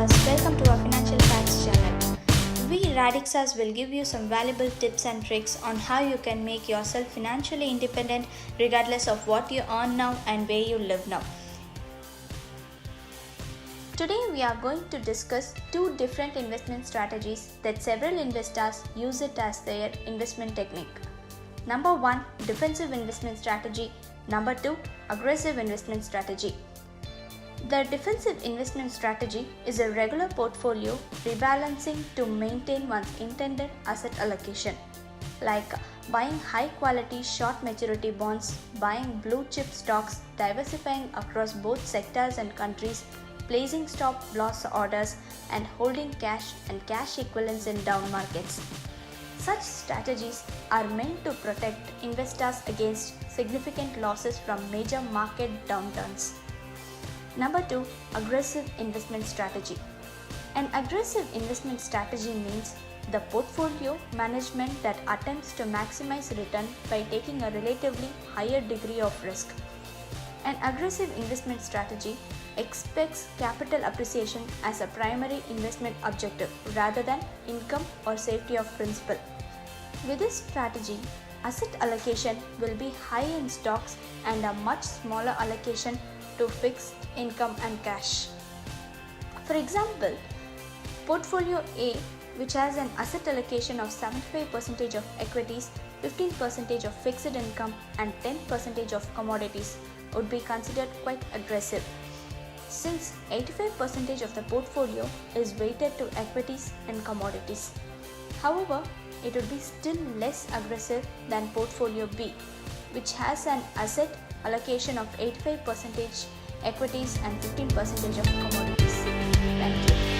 Radixas, welcome to our Financial Facts channel. We Radixas will give you some valuable tips and tricks on how you can make yourself financially independent regardless of what you earn now and where you live now. Today we are going to discuss two different investment strategies that several investors use it as their investment technique. Number 1, defensive investment strategy. Number 2, aggressive investment strategy. The defensive investment strategy is a regular portfolio rebalancing to maintain one's intended asset allocation, like buying high quality short maturity bonds, buying blue chip stocks, diversifying across both sectors and countries, placing stop loss orders, and holding cash and cash equivalents in down markets. Such strategies are meant to protect investors against significant losses from major market downturns. Number 2, aggressive investment strategy. An aggressive investment strategy means the portfolio management that attempts to maximize return by taking a relatively higher degree of risk. An aggressive investment strategy expects capital appreciation as a primary investment objective rather than income or safety of principal. With this strategy, asset allocation will be high in stocks and a much smaller allocation to fixed income and cash. For example, portfolio A, which has an asset allocation of 75% of equities, 15% of fixed income and 10% of commodities, would be considered quite aggressive, since 85% of the portfolio is weighted to equities and commodities. However, it would be still less aggressive than portfolio B, which has an asset allocation of 85% equities and 15% of commodities. Thank you.